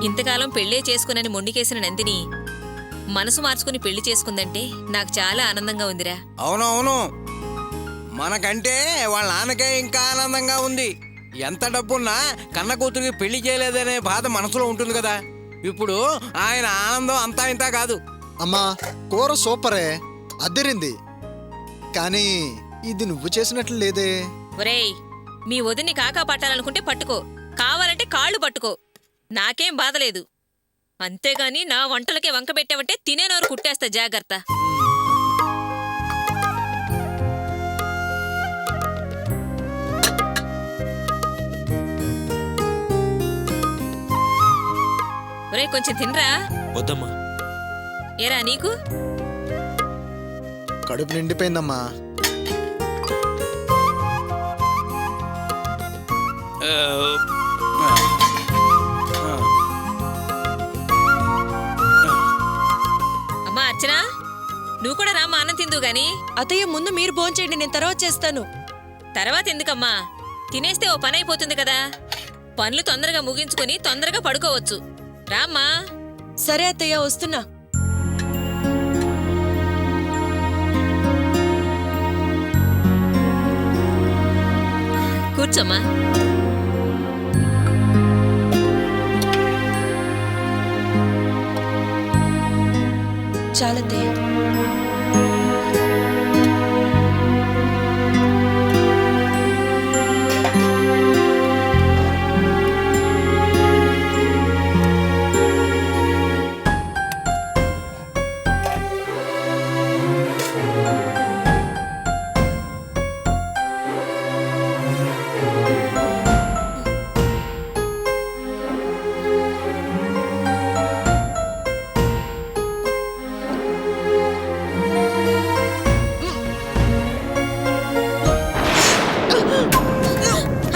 ఇంతకాలం పెళ్ళే చేసుకునని మొండికేసిన నందిని మనసు మార్చుకుని పెళ్లి చేసుకుందంటే నాకు చాలా ఆనందంగా ఉందిరా. అవునవును, మనకంటే వాళ్ళ నాన్నకే ఇంకా ఆనందంగా ఉంది. ఎంత డబ్బున్నా కన్న కూతురికి పెళ్లి చేయలేదనే బాధ మనసులో ఉంటుంది కదా. ఇప్పుడు ఆయన ఆనందం అంతా ఇంతా కాదు. అమ్మా, కూర సూపరే, అద్దరింది. కానీ ఇది నువ్వు చేసినట్లు లేదే. ఒరేయ్, మీ వదిన్ని కాకా పట్టాలనుకుంటే పట్టుకో, కావాలంటే కాళ్ళు పట్టుకో, నాకేం బాధలేదు. అంతేగాని నా వంటలకే వంక పెట్టావంటే తినేనోరు కుట్టేస్తా, జాగ్రత్త. ఒరే, కొంచెం తినరా. వద్దమ్మా. ఏరా నీకు? కడుపు నిండిపోయిందమ్మా. అమ్మా అర్చన, నువ్వు కూడా రామ్మా, అన్నం తిందు గాని. అత్తయ్య, ముందు మీరు భోంచేయండి, నేను తర్వాత చేస్తాను. తర్వాత ఎందుకమ్మా, తినేస్తే ఓ పని అయిపోతుంది కదా. పనులు తొందరగా ముగించుకొని తొందరగా పడుకోవచ్చు. రామ్మా. సరే అత్తయ్య, వస్తున్నా. కూర్చోమ్మా. చాలత్తయ్య.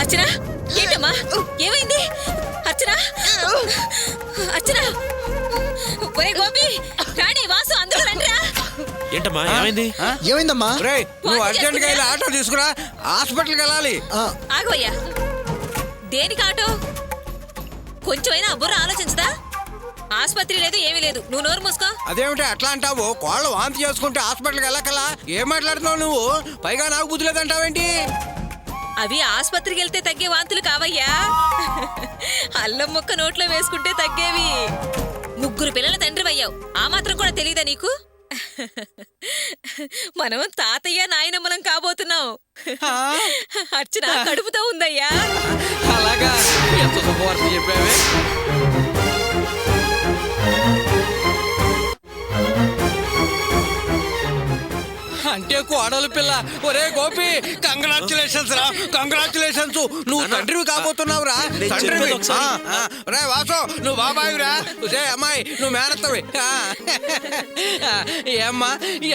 అర్చన, ఏంటమ్మా, ఏమైంది? అర్చన, అర్చన, ఒరే గోపి, రాణి, వాసు, అందరూ రండిరా. ఏంటమ్మా, ఏమైంది? ఏమైందమ్మా? రేయ్, నువ్వు అర్జెంట్గా వెళ్ళి ఆటో తీసుకురా, హాస్పిటల్కి వెళ్ళాలి. ఆగవయ్యా. దేనికి ఆటో? కొంచెమైనా బుర్ర ఆలోచించదా? ఆసుపత్రి లేదు, ఏమీ లేదు, నువ్వు నోరు మూసుకో. అదేమిటి అట్లా అంటావు? కోళ్ళు వాంతి చేసుకుంటే హాస్పిటల్కి వెళ్ళకలా? ఏం మాట్లాడుతున్నావు నువ్వు? పైగా నాకు బుద్ధి లేదంటావేంటి? అవి ఆసుపత్రికి వెళ్తే తగ్గే వాంతులు కావయ్యా, అల్లం ముక్క నోట్లో వేసుకుంటే తగ్గేవి. 3 పిల్లల తండ్రివయ్యావు, ఆ మాత్రం కూడా తెలియదా నీకు? మనం తాతయ్య నాయనమ్మలం కాబోతున్నాం. అర్చన కడుపుతో ఉందయ్యా. అలాగా, ఎంత శుభవార్త చెప్పావే. అంటే కోడలు పిల్ల. ఒరే గోపి, కంగ్రాచులేషన్స్ రా, కంగ్రాచులేషన్స్. నువ్వు తండ్రివి కాబోతున్నావు రా, తండ్రివి. రే వాసు, నువ్వు బాబాయిరా. అమ్మాయి, నువ్వు మేనత్తవి. ఏమ్మా,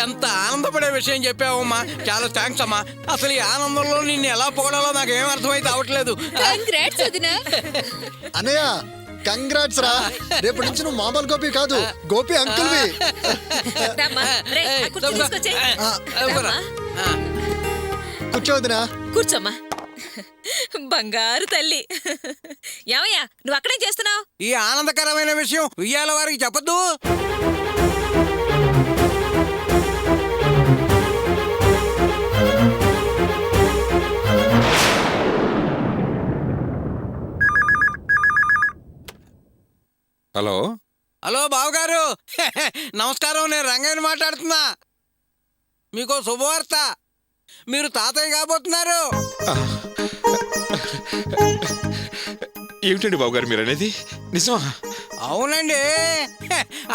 ఎంత ఆనందపడే విషయం చెప్పావమ్మా, చాలా థ్యాంక్స్ అమ్మా. అసలు ఈ ఆనందంలో నిన్ను ఎలా పొగడాలో నాకు ఏం అర్థమైతే అవట్లేదు. అన్నయ్య, కంగ్రాట్స్ రా. రేపటి నుంచి నువ్వు మామూలు గోపి కాదు, గోపి అంకుల్వి. కూర్చోవద్దునా? కూర్చోమ్మా. బంగారు తల్లి. ఏమయ్యా, నువ్వు అక్కడేం చేస్తున్నావు? ఈ ఆనందకరమైన విషయం ఉయ్యాల వారికి చెప్పద్దు. హలో హలో బావగారు, నమస్కారం. నేను రంగయ్యని మాట్లాడుతున్నా. మీకు శుభవార్త, మీరు తాతయ్య కాబోతున్నారు. ఏమిటండి బాబుగారు మీరు అనేది? నిజమా? అవునండి,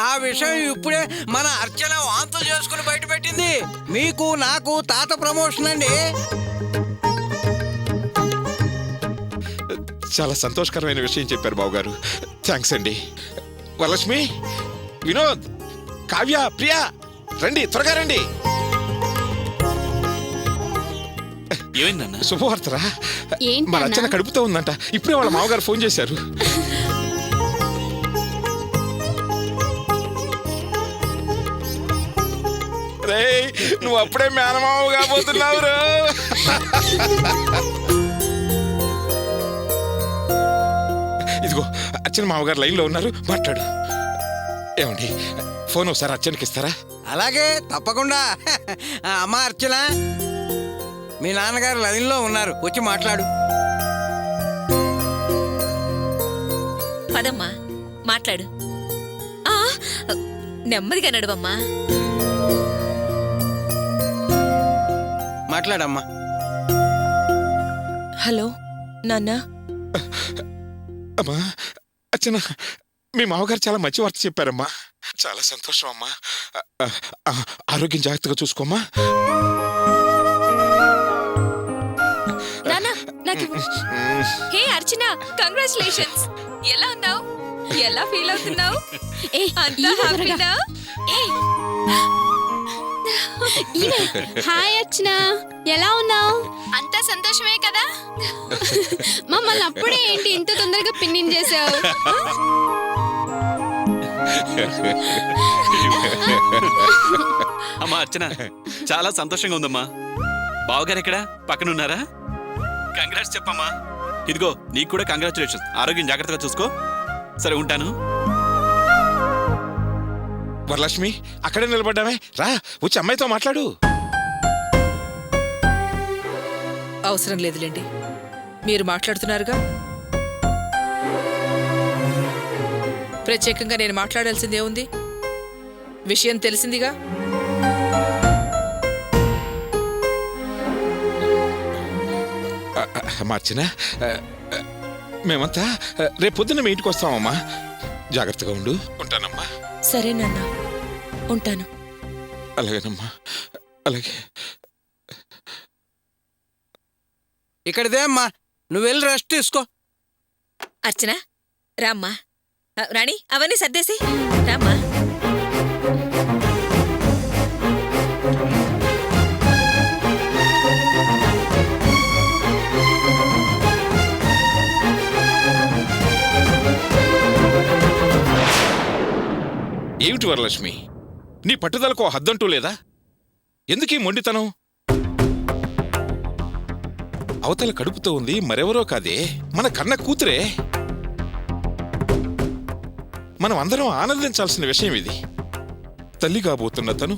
ఆ విషయం ఇప్పుడే మన అర్చన వాంతులు చేసుకుని బయట పెట్టింది. మీకు నాకు తాత ప్రమోషన్ అండి. చాలా సంతోషకరమైన విషయం చెప్పారు బాబుగారు. థ్యాంక్స్ అండి. వరలక్ష్మి, వినోద్, కావ్య, ప్రియా, రండి, త్వరగా రండి. ఏమైందన్నా? శుభవార్తరా, మన అర్చన కడుపుతో ఉందంట. ఇప్పుడే వాళ్ళ మామగారు ఫోన్ చేశారు. రేయ్, నువ్వు అప్పుడే మేనమావ కాబోతున్నావు రా. ఇదిగో అర్చన మామగారు లైన్లో ఉన్నారు, మాట్లాడు. ఏమండి ఫోన్ ఒకసారి అర్చనకి ఇస్తారా? అలాగే తప్పకుండా. అమ్మా అర్చన, మీ నాన్నగారు లైన్లో ఉన్నారు, వచ్చి మాట్లాడు. పదమ్మా మాట్లాడు. ఆ, నెమ్మదిగా నడువమ్మా. మాట్లాడమ్మా. హలో నాన్న. అమ్మా అర్చన, మీ మామగారు చాలా మంచి వార్త చెప్పారమ్మా. చాలా సంతోషం అమ్మా. ఆరోగ్యం జాగ్రత్తగా చూసుకోమ్మా. నాన్న నాకు హే అర్చన, కంగ్రాచులేషన్స్. ఎలా ఉన్నావు? ఎలా ఫీల్ అవుతున్నావు? అంతా హ్యాపీనా? హాయ్ అర్చన, ఎలా ఉన్నావు? అంతా సంతోషమే కదా? మమ్మల్ని అప్పుడే ఏంటి ఇంత తొందరగా పిన్నించేసావు? అమ్మా అర్చన, చాలా సంతోషంగా ఉందమ్మా. బావగారు ఎక్కడా? పక్కన ఉన్నారా? కంగ్రాట్స్ చెప్పమ్మా. ఇదిగో నీకు కూడా కంగ్రాచులేషన్స్. ఆరోగ్యం జాగ్రత్తగా చూసుకో. సరే ఉంటాను. వరలక్ష్మి, అక్కడే నిలబడ్డామే, రా వచ్చి అమ్మాయితో మాట్లాడు. అవసరం లేదులేండి, మీరు మాట్లాడుతున్నారుగా. ప్రత్యేకంగా నేను మాట్లాడాల్సిందే ఉంది. విషయం తెలిసిందిగా. మార్చిన మేమంతా రేపు పొద్దున్న మీ ఇంటికి వస్తామమ్మా. జాగ్రత్తగా ఉండు. ఉంటానమ్మా. సరే నాన్న, ఉంటాను. అలాగేనమ్మా, అలాగే. ఇక్కడదే అమ్మా, నువ్వు వెళ్ళి రెస్ట్ తీసుకో. అర్చన రామ్మా. రాణి అవన్నీ సర్దేసి రామ్మా. ఏమిటి వరలక్ష్మి, నీ పట్టుదలకు హద్దంటూ లేదా? ఎందుకీ మొండితనం? అవతల కడుపుతో ఉంది మరెవరో కాదే, మన కన్న కూతురే. మనం అందరం ఆనందించాల్సిన విషయం ఇది. తల్లి కాబోతున్న తను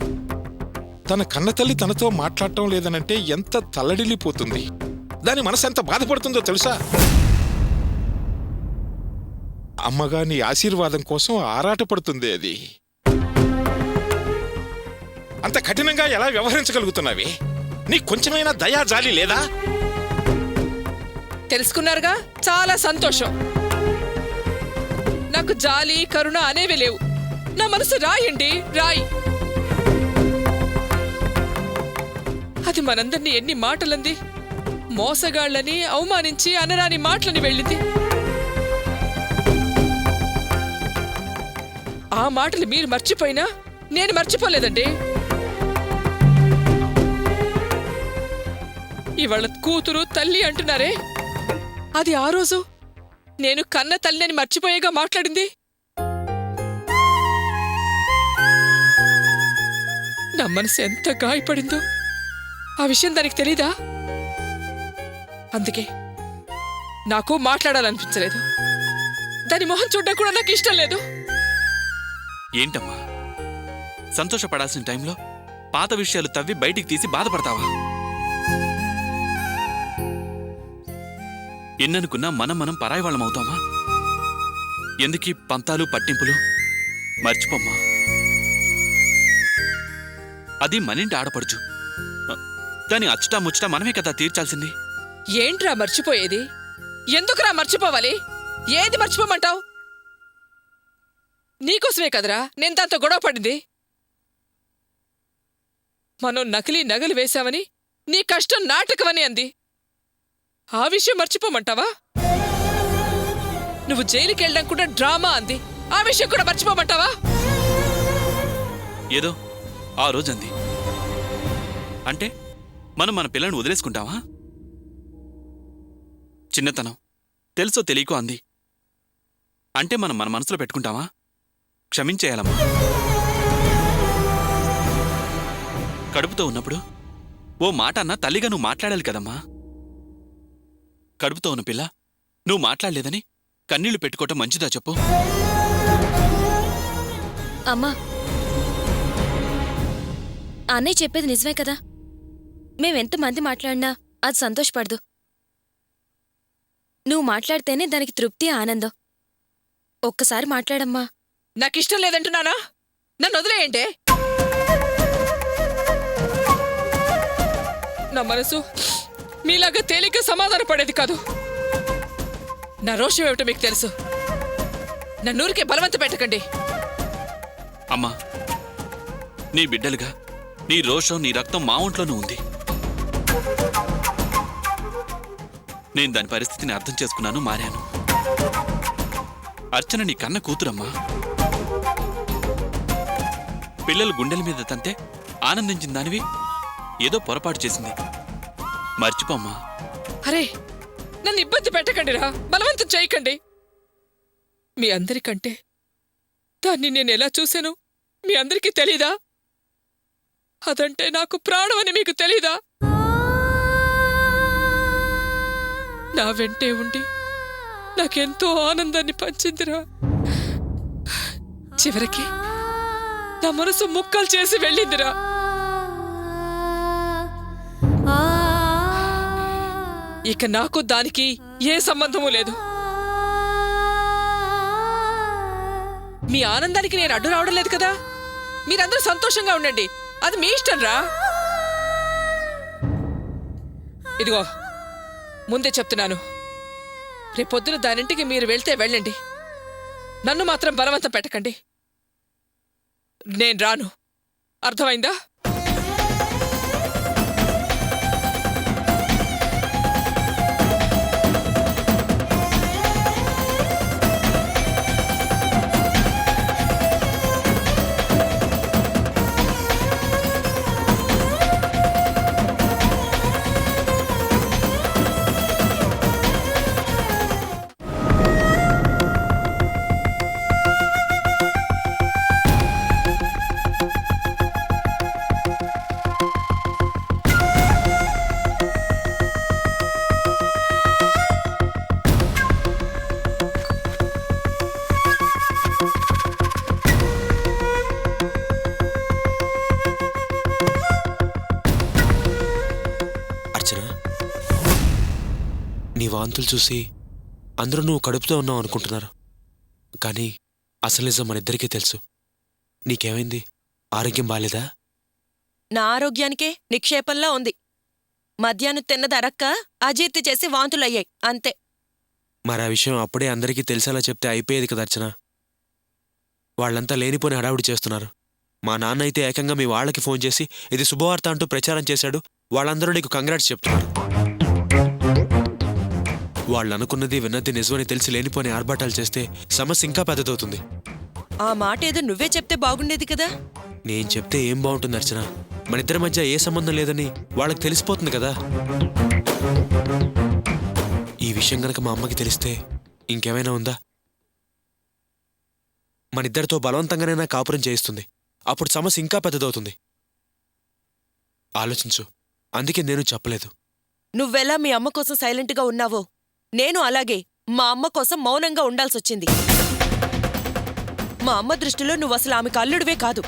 తన కన్న తల్లి తనతో మాట్లాడటం లేదనంటే ఎంత తల్లడిల్లిపోతుంది. దాని మనసు ఎంత బాధపడుతుందో తెలుసా? అమ్మగా నీ ఆశీర్వాదం కోసం ఆరాటపడుతుంది అది. అంత కఠినంగా ఎలా వ్యవహరించగలుగుతున్నావి? నీ కొంచెమైనా దయా జాలి లేదా? తెలుసుకున్నారుగా, చాలా సంతోషం. నాకు జాలి కరుణ అనేవి లేవు. నా మనసు రాయండి, రాయి. అది మనందరినీ ఎన్ని మాటలంది. మోసగాళ్ళని అవమానించి అనరాని మాటలని వెళ్ళింది. ఆ మాటలు మీరు మర్చిపోయినా నేను మర్చిపోలేదండి. ఇవాళ కూతురు తల్లి అంటున్నారే, అది ఆ రోజు నేను కన్న తల్లిని మర్చిపోయేగా మాట్లాడింది. నా మనసు ఎంత గాయపడిందో ఆ విషయం దానికి తెలీదా? అందుకే నాకు మాట్లాడాలనిపించలేదు. దాని మొహం చూడడం కూడా నాకు ఇష్టం లేదు. ఏంటమ్మా, సంతోషపడాల్సిన టైంలో పాత విషయాలు తవ్వి బయటికి తీసి బాధపడతావా? ఎన్ననుకున్నా మనం పరాయి వాళ్ళం అవుతామా? ఎందుకీ పంతాలు పట్టింపులు? మర్చిపోమ్మా, అది మనింటి ఆడపడుచు. దాని అచ్చుటా ముచ్చుటా మనమే కదా తీర్చాల్సింది. ఏంట్రా మర్చిపోయేది? ఎందుకురా మర్చిపోవాలి? ఏది మర్చిపోమంటావు? నీకోసమే కదరా నేను దాంతో గొడవ పడింది. మనం నకిలీ నగలు వేశామని, నీ కష్టం నాటకమని అంది. ఆ విషయం మర్చిపోమంటావా? నువ్వు జైలుకి వెళ్ళడం కూడా డ్రామా అంది. ఆ విషయం కూడా మర్చిపోమంటావా? ఏదో ఆ రోజు అంది అంటే మనం మన పిల్లని వదిలేసుకుంటావా? చిన్నతనం, తెలుసో తెలియకో అంది అంటే మనం మన మనసులో పెట్టుకుంటావా? క్షమించేయాలమ్మా. కడుపుతో ఉన్నప్పుడు ఓ మాట అన్నా తల్లిగా నువ్వు మాట్లాడాలి కదమ్మా. కడుపుతో ఉన్న పిల్ల నువ్వు మాట్లాడలేదని కన్నీళ్లు పెట్టుకోవటం మంచిదా చెప్పు? అమ్మా, అన్నయ్య చెప్పేది నిజమే కదా. మేమెంతమంది మాట్లాడినా అది సంతోషపడదు. నువ్వు మాట్లాడితేనే దానికి తృప్తి, ఆనందం. ఒక్కసారి మాట్లాడమ్మా. నాకిష్టం లేదంటున్నానా? నన్ను వదిలేయంటే. నా మనసు మీలాగా తేలిక సమాధాన పడేది కాదు. నా రోషం ఏమిటో మీకు తెలుసు. నన్నూరికే బలవంత పెట్టకండి. అమ్మా, నీ బిడ్డలుగా నీ రోషం, నీ రక్తం మా ఒంట్లోనూ ఉంది. నేను దాని పరిస్థితిని అర్థం చేసుకున్నాను, మారాను. అర్చన నీ కన్న కూతురమ్మా. పిల్లలు గుండెల మీద తంతే ఆనందించిన దానివి ఏదో పొరపాటు చేసింది. మర్చిపోమ్మా. అరే, నన్ను ఇబ్బంది పెట్టకండి రా, బలవంతం చేయకండి. మీ అందరికంటే దాన్ని నేను ఎలా చూశాను మీ అందరికీ తెలీదా? అదంటే నాకు ప్రాణం అని మీకు తెలీదా? నా వెంటే ఉండి నాకెంతో ఆనందాన్ని పంచిందిరా. చివరికి నా మనసు ముక్కలు చేసి వెళ్ళిందిరా. ఇక నాకు దానికి ఏ సంబంధము లేదు. మీ ఆనందానికి నేను అడ్డు రావడం లేదు కదా. మీరందరూ సంతోషంగా ఉండండి, అది మీ ఇష్టం రా. ఇదిగో ముందే చెప్తున్నాను, రేపొద్దున దానింటికి మీరు వెళ్తే వెళ్ళండి, నన్ను మాత్రం బలవంతం పెట్టకండి. నేను రాను, అర్థమైందా? నీ వాంతులు చూసి అందరూ నువ్వు కడుపుతో ఉన్నావు అనుకుంటున్నారు, కానీ అసలు నిజం మన ఇద్దరికీ తెలుసు. నీకేమైంది? ఆరోగ్యం బాలేదా? నా ఆరోగ్యానికే నిక్షేపంలా ఉంది. మధ్యాహ్నం తిన్నది అరక్క అజీర్తి చేసి వాంతులయ్యాయి, అంతే. మరి ఆ విషయం అప్పుడే అందరికీ తెలిసేలా చెప్తే అయిపోయేది కదా అర్చన. వాళ్ళంతా లేనిపోని హడావుడి చేస్తున్నారు. మా నాన్న అయితే ఏకంగా మీ వాళ్ళకి ఫోన్ చేసి ఇది శుభవార్త అంటూ ప్రచారం చేశాడు. వాళ్ళందరూ నీకు కంగ్రాట్స్ చెప్తున్నారు. వాళ్ళు అనుకున్నది విన్నది నిజమని తెలిసి లేనిపోని ఆర్భాటాలు చేస్తే సమస్య ఇంకా పెద్దదవుతుంది. ఆ మాట ఏదో నువ్వే చెప్తే బాగుండేది కదా. నేను చెప్తే ఏం బాగుంటుంది అర్చన? మన ఇద్దరి మధ్య ఏ సంబంధం లేదని వాళ్ళకి తెలిసిపోతుంది కదా. ఈ విషయం గనక మా అమ్మకి తెలిస్తే ఇంకేమైనా ఉందా? మన ఇద్దరితో బలవంతంగానైనా కాపురం చేయిస్తుంది. అప్పుడు సమస్య ఇంకా పెద్దదవుతుంది. ఆలోచించు. అందుకే నేను చెప్పలేదు. నువ్వెలా మీ అమ్మ కోసం సైలెంట్గా ఉన్నావో నేను అలాగే మా అమ్మ కోసం మౌనంగా ఉండాల్సొచ్చింది. మా అమ్మ దృష్టిలో నువ్వు అసలు ఆమెకు అల్లుడివే కాదు.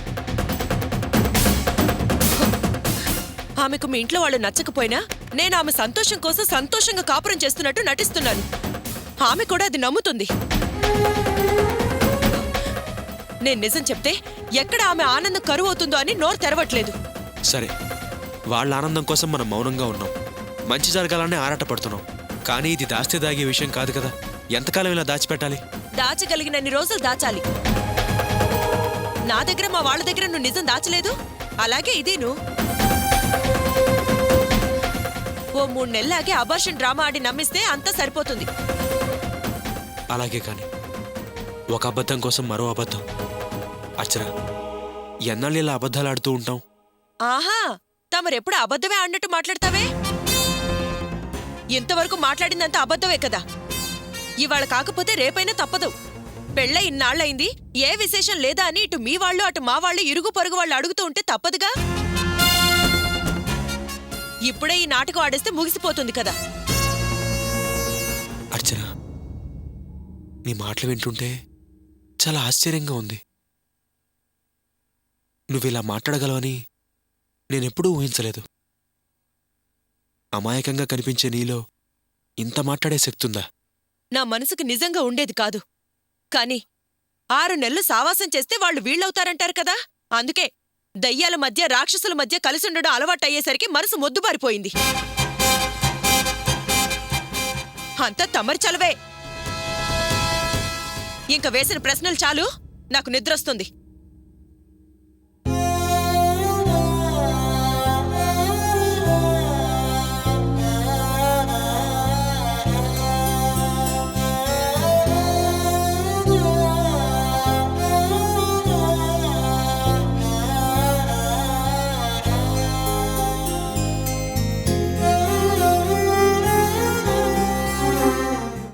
ఆమెకు మీ ఇంట్లో వాళ్ళు నచ్చకపోయినా నేను ఆమె సంతోషం కోసం సంతోషంగా కాపురం చేస్తున్నట్టు నటిస్తున్నాను. ఆమె కూడా అది నమ్ముతుంది. నేను నిజం చెప్తే ఎక్కడ ఆమె ఆనందం కరువవుతుందో అని నోరు తెరవట్లేదు. సరే, వాళ్ళ ఆనందం కోసం మనం మౌనంగా ఉన్నాం, మంచి జరగాలని ఆరాటపడుతున్నాం. కానీ ఇది దాస్తే దాగే విషయం కాదు కదా. ఎంతకాలం ఇలా దాచిపెట్టాలి? దాచగలిగినన్ని రోజులు దాచాలి. నా దగ్గర మా వాళ్ళ దగ్గర నువ్వు నిజం దాచలేదు, అలాగే ఇదేను. ఓ 3 నెలలాగే అబార్షన్ డ్రామా ఆడి నమ్మిస్తే అంతా సరిపోతుంది. అలాగే కాని ఒక అబద్ధం కోసం మరో అబద్ధం. అర్చన, ఎన్నాళ్ళు ఇలా అబద్ధాలు ఆడుతూ ఉంటాం? ఆహా, తమరెప్పుడు అబద్ధమే ఆడినట్టు మాట్లాడతావే. ఇంతవరకు మాట్లాడిందంతా అబద్ధమే కదా. ఇవాళ కాకపోతే రేపైనా తప్పదు. పెళ్ళై ఇన్నాళ్లయింది, ఏ విశేషం లేదా అని ఇటు మీ వాళ్ళు అటు మా వాళ్ళు ఇరుగు పొరుగు వాళ్ళు అడుగుతూ ఉంటే తప్పదుగా. ఇప్పుడే ఈ నాటకం ఆడేస్తే ముగిసిపోతుంది కదా. అర్చన, నీ మాటలు వింటుంటే చాలా ఆశ్చర్యంగా ఉంది. నువ్విలా మాట్లాడగలవని నేనెప్పుడూ ఊహించలేదు. అమాయకంగా కనిపించే నీలో ఇంత మాట్లాడే శక్తి ఉందా? నా మనసుకు నిజంగా ఉండేది కాదు. కాని 6 నెలలు సావాసం చేస్తే వాళ్ళు వీళ్ళవుతారంటారు కదా, అందుకే దయ్యాల మధ్య రాక్షసుల మధ్య కలిసుండడం అలవాటయ్యేసరికి మనసు మొద్దుబారిపోయింది. అంతా తమరి చలవే. ఇంక వేసిన ప్రశ్నలు చాలు, నాకు నిద్రొస్తుంది.